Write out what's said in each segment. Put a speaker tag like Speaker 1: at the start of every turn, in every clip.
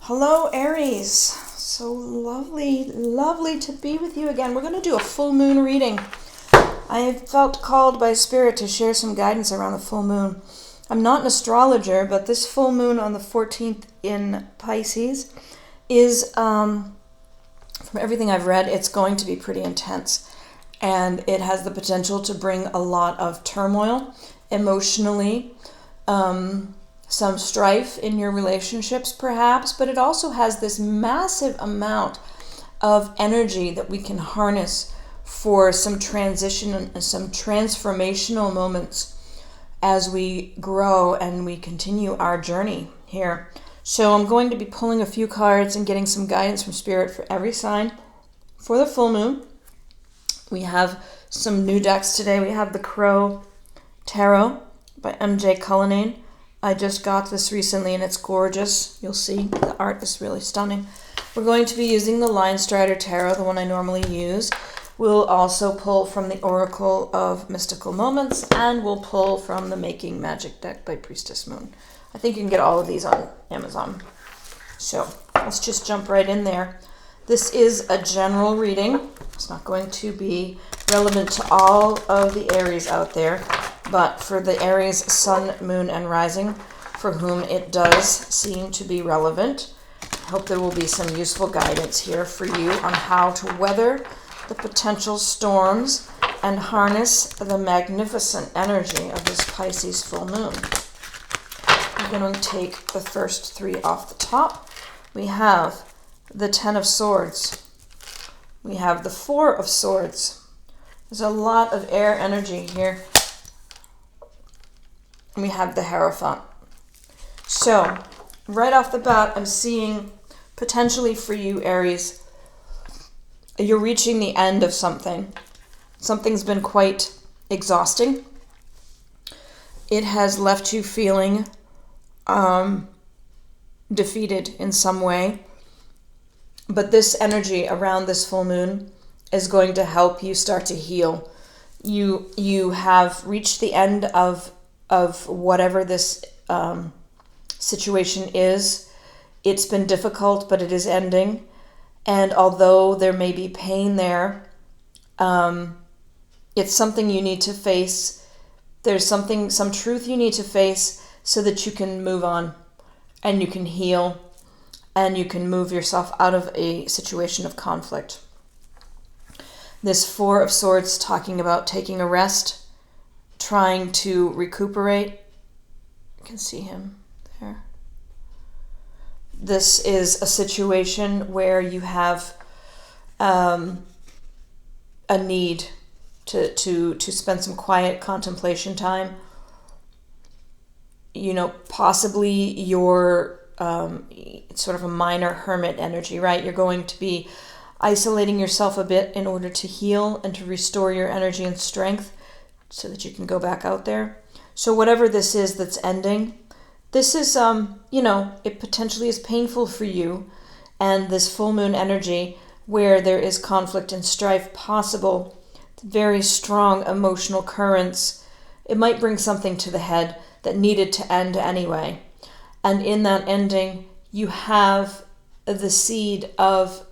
Speaker 1: Hello, Aries. So lovely, lovely to be with you again. We're going to do a full moon reading. I felt called by Spirit to share some guidance around the full moon. I'm not an astrologer, but this full moon on the 14th in Pisces is, from everything I've read, it's going to be pretty intense. And it has the potential to bring a lot of turmoil emotionally, some strife in your relationships perhaps, but it also has this massive amount of energy that we can harness for some transition and some transformational moments as we grow and we continue our journey here. So I'm going to be pulling a few cards and getting some guidance from Spirit for every sign for the full moon. We have some new decks today. We have the Crow Tarot by MJ Cullinane. I just got this recently and it's gorgeous. You'll see the art is really stunning. We're going to be using the Linestrider Tarot, the one I normally use. We'll also pull from the Oracle of Mystical Moments, and we'll pull from the Making Magic deck by Priestess Moon. I think you can get all of these on Amazon. So let's just jump right in there. This is a general reading. It's not going to be relevant to all of the Aries out there, but for the Aries Sun, Moon, and Rising, for whom it does seem to be relevant, I hope there will be some useful guidance here for you on how to weather the potential storms and harness the magnificent energy of this Pisces full moon. I'm going to take the first three off the top. We have the Ten of Swords. We have the Four of Swords. There's a lot of air energy here. We have the Hierophant. So, right off the bat, I'm seeing potentially for you, Aries, you're reaching the end of something. Something's been quite exhausting. It has left you feeling defeated in some way. But this energy around this full moon is going to help you start to heal. You have reached the end of whatever this situation is. It's been difficult, but it is ending. And although there may be pain there, it's something you need to face. There's some truth you need to face so that you can move on and you can heal and you can move yourself out of a situation of conflict. This Four of Swords talking about taking a rest, trying to recuperate. You can see him there. This is a situation where you have a need to spend some quiet contemplation time. You know, possibly your it's sort of a minor hermit energy, right? You're going to be isolating yourself a bit in order to heal and to restore your energy and strength so that you can go back out there. So whatever this is that's ending, this is, it potentially is painful for you. And this full moon energy where there is conflict and strife possible, very strong emotional currents, it might bring something to the head that needed to end anyway. And in that ending, you have the seed of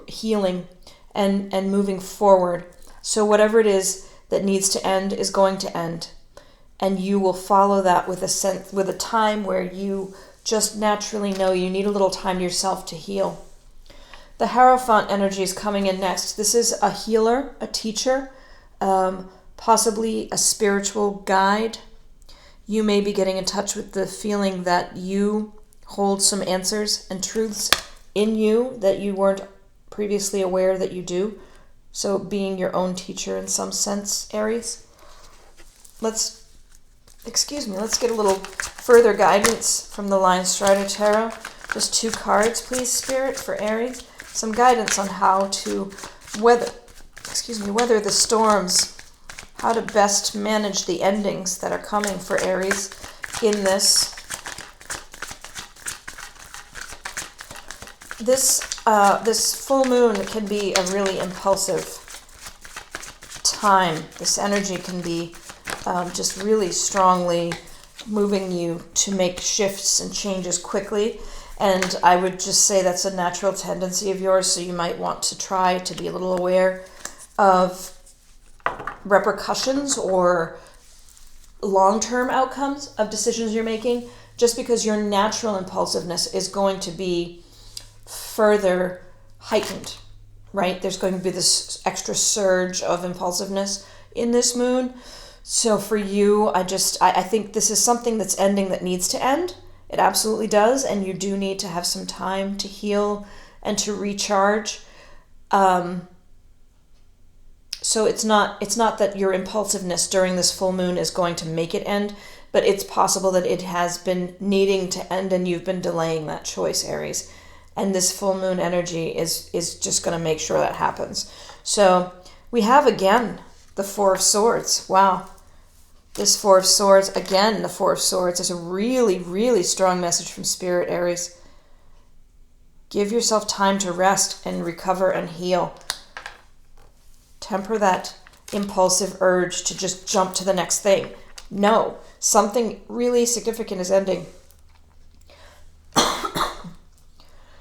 Speaker 1: healing and moving forward. So whatever it is that needs to end is going to end. And you will follow that with a time where you just naturally know you need a little time to yourself to heal. The Hierophant energy is coming in next. This is a healer, a teacher, possibly a spiritual guide. You may be getting in touch with the feeling that you hold some answers and truths in you that you weren't previously aware that you do. So being your own teacher in some sense, Aries. Let's get a little further guidance from the Linestrider Tarot. Just two cards, please, Spirit, for Aries. Some guidance on how to weather the storms, how to best manage the endings that are coming for Aries in this. This full moon can be a really impulsive time. This energy can be just really strongly moving you to make shifts and changes quickly. And I would just say that's a natural tendency of yours, so you might want to try to be a little aware of repercussions or long-term outcomes of decisions you're making, just because your natural impulsiveness is going to be further heightened, right? There's going to be this extra surge of impulsiveness in this moon. So for you, I think this is something that's ending that needs to end. It absolutely does, and you do need to have some time to heal and to recharge. So it's not that your impulsiveness during this full moon is going to make it end, but it's possible that it has been needing to end and you've been delaying that choice, Aries. And this full moon energy is just going to make sure that happens. So we have, again, the Four of Swords. Wow. This Four of Swords, again, the Four of Swords is a really, really strong message from Spirit, Aries. Give yourself time to rest and recover and heal. Temper that impulsive urge to just jump to the next thing. No, something really significant is ending.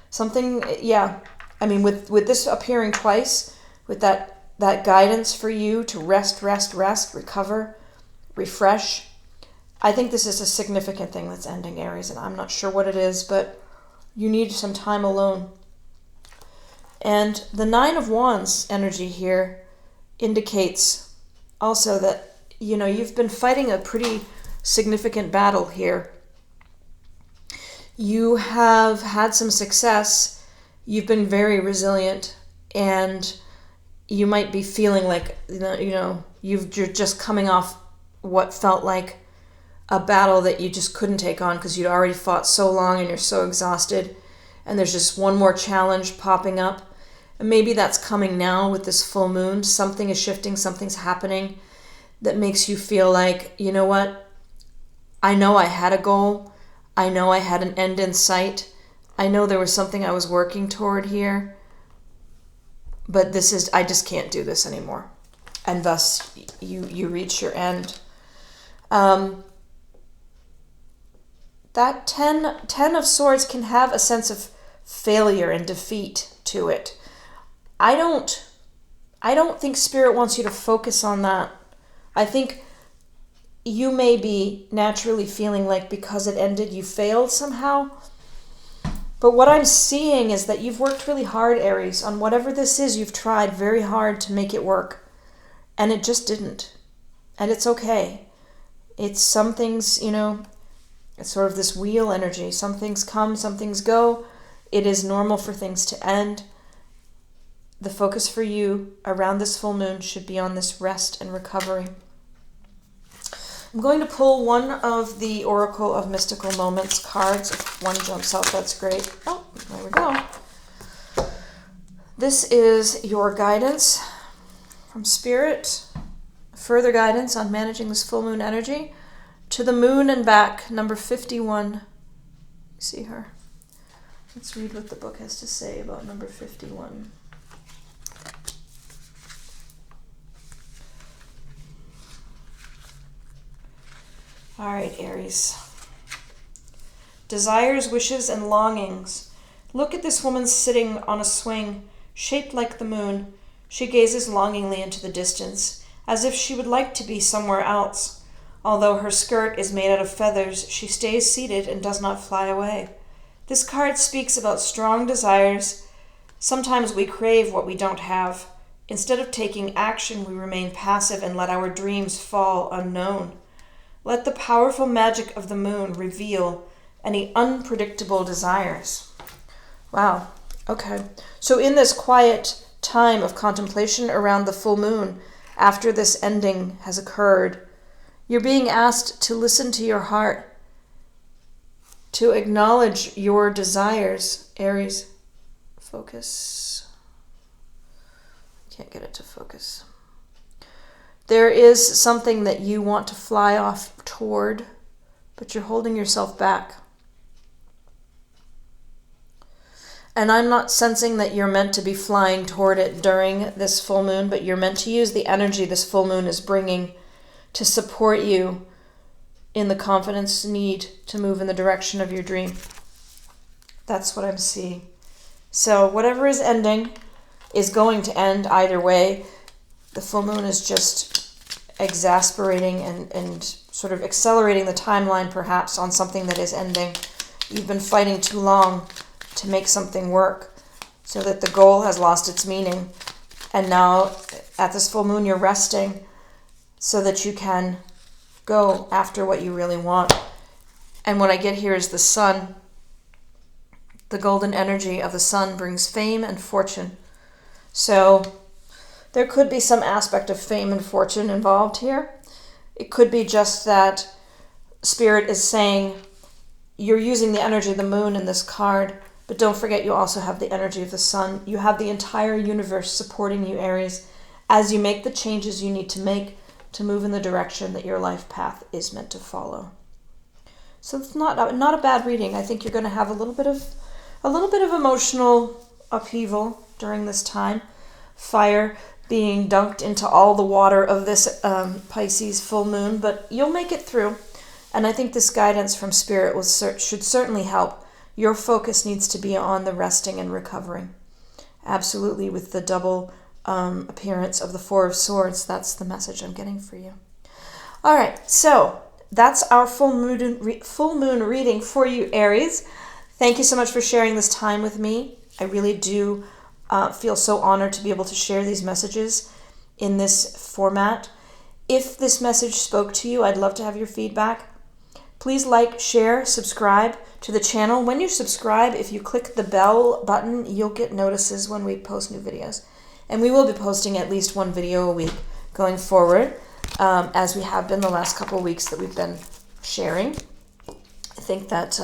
Speaker 1: Something, yeah. I mean, with this appearing twice, with that guidance for you to rest, recover, refresh, I think this is a significant thing that's ending, Aries, and I'm not sure what it is, but you need some time alone. And the Nine of Wands energy here indicates also that, you know, you've been fighting a pretty significant battle here. You have had some success. You've been very resilient, and you might be feeling like, you're just coming off what felt like a battle that you just couldn't take on because you'd already fought so long and you're so exhausted, and there's just one more challenge popping up. And maybe that's coming now with this full moon. Something is shifting, something's happening that makes you feel like, you know what? I know I had a goal. I know I had an end in sight. I know there was something I was working toward here. But I just can't do this anymore. And thus, you reach your end. That Ten of Swords can have a sense of failure and defeat to it. I don't think Spirit wants you to focus on that. I think you may be naturally feeling like because it ended, you failed somehow. But what I'm seeing is that you've worked really hard, Aries, on whatever this is. You've tried very hard to make it work, and it just didn't. And it's okay. It's some things, it's sort of this wheel energy. Some things come, some things go. It is normal for things to end. The focus for you around this full moon should be on this rest and recovery. I'm going to pull one of the Oracle of Mystical Moments cards. If one jumps out, that's great. Oh, there we go. This is your guidance from Spirit. Further guidance on managing this full moon energy. To the Moon and Back, number 51. See her. Let's read what the book has to say about number 51. All right, Aries. Desires, wishes, and longings. Look at this woman sitting on a swing, shaped like the moon. She gazes longingly into the distance, as if she would like to be somewhere else. Although her skirt is made out of feathers, she stays seated and does not fly away. This card speaks about strong desires. Sometimes we crave what we don't have. Instead of taking action, we remain passive and let our dreams fall unknown. Let the powerful magic of the moon reveal any unpredictable desires. Wow. Okay. So in this quiet time of contemplation around the full moon, after this ending has occurred, you're being asked to listen to your heart, to acknowledge your desires. Aries, focus. Can't get it to focus. There is something that you want to fly off toward, but you're holding yourself back. And I'm not sensing that you're meant to be flying toward it during this full moon, but you're meant to use the energy this full moon is bringing to support you in the confidence need to move in the direction of your dream. That's what I'm seeing. So whatever is ending is going to end either way. The full moon is just exasperating and sort of accelerating the timeline perhaps on something that is ending. You've been fighting too long to make something work so that the goal has lost its meaning. And now at this full moon you're resting so that you can go after what you really want. And what I get here is the sun. The golden energy of the sun brings fame and fortune. So there could be some aspect of fame and fortune involved here. It could be just that Spirit is saying you're using the energy of the moon in this card, but don't forget you also have the energy of the sun. You have the entire universe supporting you, Aries, as you make the changes you need to make to move in the direction that your life path is meant to follow. So it's not a bad reading. I think you're going to have a little bit of emotional upheaval during this time. Fire being dunked into all the water of this Pisces full moon, but you'll make it through. And I think this guidance from Spirit should certainly help. Your focus needs to be on the resting and recovering. Absolutely, with the double appearance of the Four of Swords, that's the message I'm getting for you. All right, so that's our full moon reading for you, Aries. Thank you so much for sharing this time with me. I really do feel so honored to be able to share these messages in this format. If this message spoke to you, I'd love to have your feedback. Please like, share, subscribe to the channel. When you subscribe, if you click the bell button, you'll get notices when we post new videos. And we will be posting at least one video a week going forward, as we have been the last couple of weeks that we've been sharing. I think that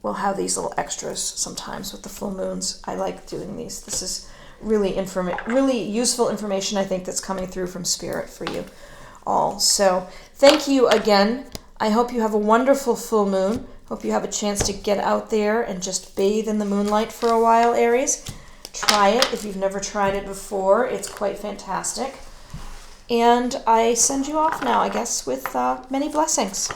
Speaker 1: we'll have these little extras sometimes with the full moons. I like doing these. This is really useful information, I think, that's coming through from Spirit for you all. So thank you again. I hope you have a wonderful full moon. Hope you have a chance to get out there and just bathe in the moonlight for a while, Aries. Try it if you've never tried it before. It's quite fantastic. And I send you off now, I guess, with many blessings.